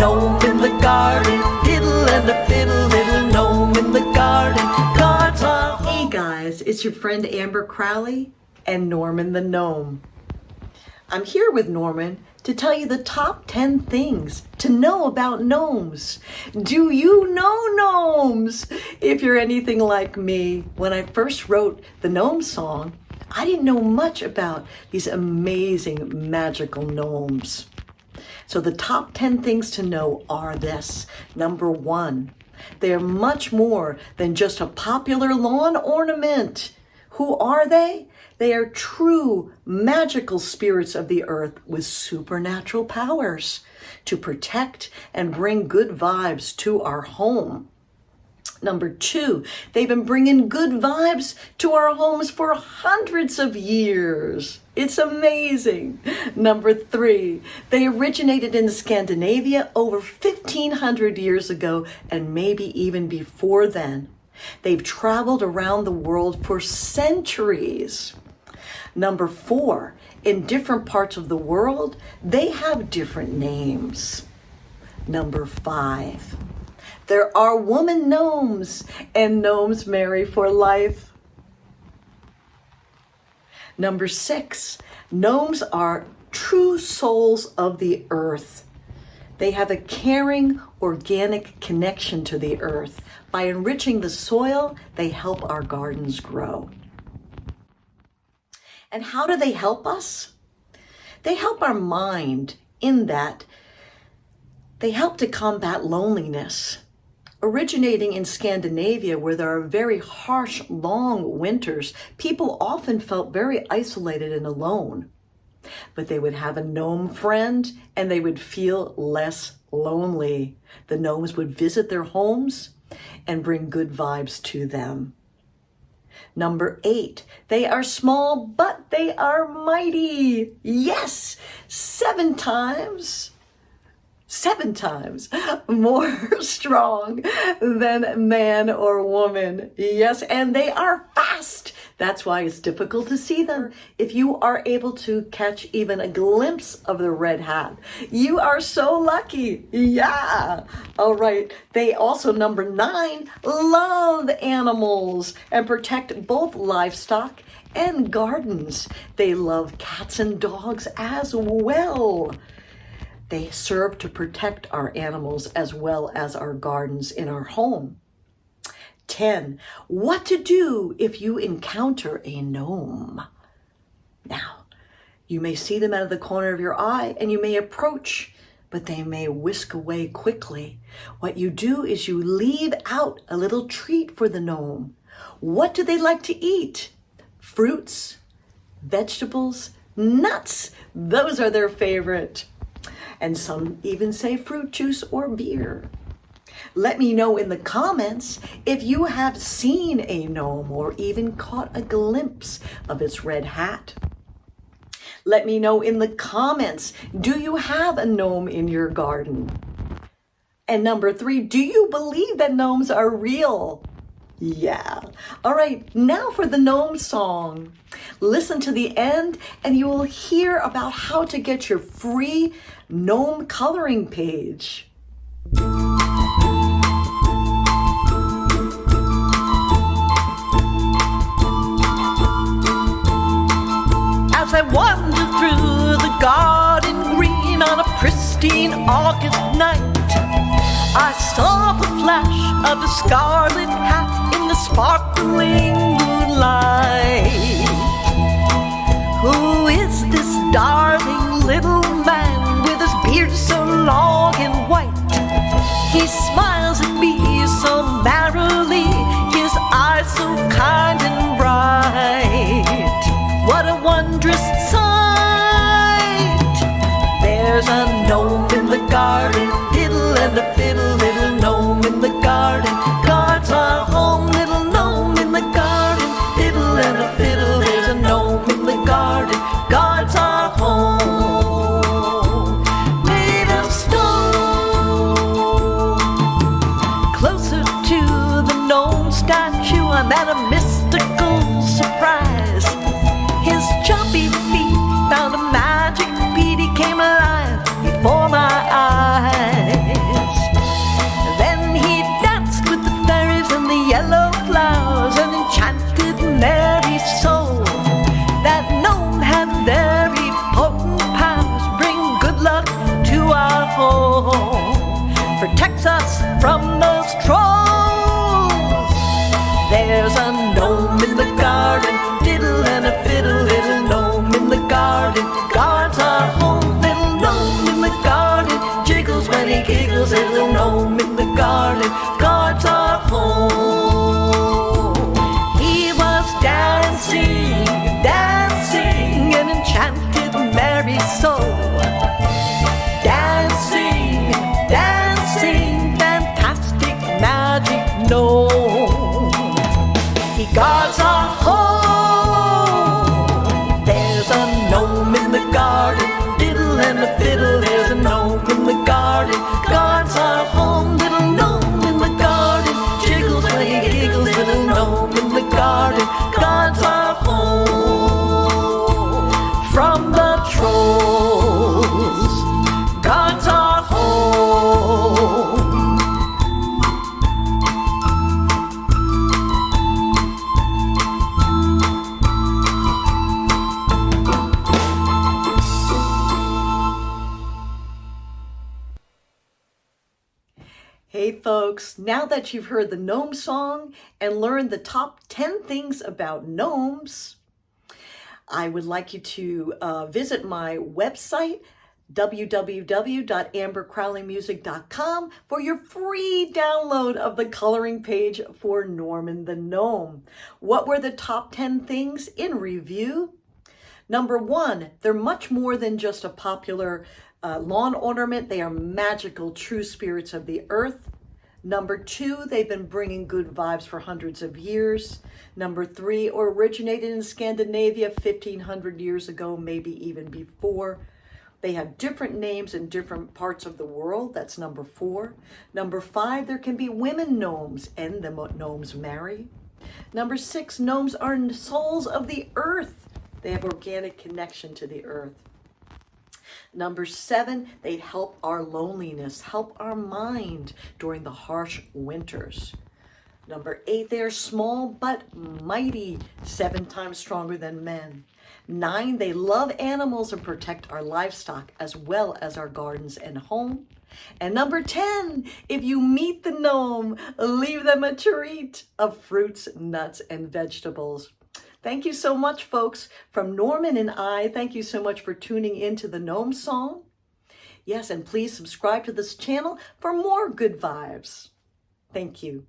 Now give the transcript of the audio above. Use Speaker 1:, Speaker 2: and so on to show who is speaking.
Speaker 1: gnome in the garden, diddle and a fiddle, little gnome in the garden, guards our home.
Speaker 2: Hey guys, it's your friend Amber Crowley and Norman the Gnome. I'm here with Norman to tell you the top 10 things to know about gnomes. Do you know gnomes? If you're anything like me, when I first wrote the gnome song, I didn't know much about these amazing magical gnomes. So the top 10 things to know are this. Number 1, they are much more than just a popular lawn ornament. Who are they? They are true magical spirits of the earth with supernatural powers to protect and bring good vibes to our home. Number 2, they've been bringing good vibes to our homes for hundreds of years. It's amazing. Number 3, they originated in Scandinavia over 1,500 years ago and maybe even before then. They've traveled around the world for centuries. Number 4, in different parts of the world, they have different names. Number 5, there are woman gnomes, and gnomes marry for life. Number 6, gnomes are true souls of the earth. They have a caring, organic connection to the earth. By enriching the soil, they help our gardens grow. And how do they help us? They help our mind in that they help to combat loneliness. Originating in Scandinavia, where there are very harsh, long winters, people often felt very isolated and alone. But they would have a gnome friend and they would feel less lonely. The gnomes would visit their homes and bring good vibes to them. Number 8, they are small, but they are mighty. Yes, 7 times more strong than man or woman. Yes, and they are fast. That's why it's difficult to see them. If you are able to catch even a glimpse of the red hat, you are so lucky. Yeah. All right. They also, number 9, love animals and protect both livestock and gardens. They love cats and dogs as well. They serve to protect our animals as well as our gardens in our home. 10, what to do if you encounter a gnome. Now, you may see them out of the corner of your eye and you may approach, but they may whisk away quickly. What you do is you leave out a little treat for the gnome. What do they like to eat? Fruits, vegetables, nuts. Those are their favorite. And some even say fruit juice or beer. Let me know in the comments if you have seen a gnome or even caught a glimpse of its red hat. Let me know in the comments, do you have a gnome in your garden? And number 3, do you believe that gnomes are real? Yeah. All right, now for the gnome song. Listen to the end and you will hear about how to get your free gnome coloring page.
Speaker 1: As I wander through the garden green on a pristine August night, I saw the flash of a scarlet hat in the sparkling moonlight. Who is this darling little man with his beard so long and white? He smiles at me so merrily, his eyes so kind and bright. What a wondrous sight! There's a gnome in the garden, diddle and a fiddle, little gnome in the garden, guards our home, little gnome in the garden, diddle and a fiddle, there's a gnome in the garden, guards our home. Made of stone, home, protects us from those trolls. There's a gnome in the garden, diddle and a fiddle, little gnome in the garden, guards our home. Little gnome in the garden, jiggles when he giggles, little gnome in the garden, guards our home. He was dancing, dancing, an enchanted merry soul. Dancing, dancing, fantastic magic gnome. He guards our home. There's a gnome in the garden, diddle and a fiddle. There's a gnome in the garden, guards our home. Little gnome in the garden, jiggles when he giggles. Little gnome in the garden, guards our home from the trolls. Guards our home.
Speaker 2: Hey folks, now that you've heard the gnome song and learned the top 10 things about gnomes, I would like you to visit my website, www.ambercrowleymusic.com, for your free download of the coloring page for Norman the Gnome. What were the top 10 things in review? Number 1, they're much more than just a popular lawn ornament. They are magical, true spirits of the earth. Number 2, they've been bringing good vibes for hundreds of years. Number 3, originated in Scandinavia 1500 years ago, maybe even before. They have different names in different parts of the world. That's number 4. Number 5, there can be women gnomes, and the gnomes marry. Number 6, gnomes are souls of the earth. They have organic connection to the earth. Number 7, they help our loneliness, help our mind during the harsh winters. Number 8, they are small but mighty, 7 times stronger than men. 9, they love animals and protect our livestock as well as our gardens and home. And number 10, if you meet the gnome, leave them a treat of fruits, nuts, and vegetables. Thank you so much, folks. From Norman and I, thank you so much for tuning into the Gnome Song. Yes, and please subscribe to this channel for more good vibes. Thank you.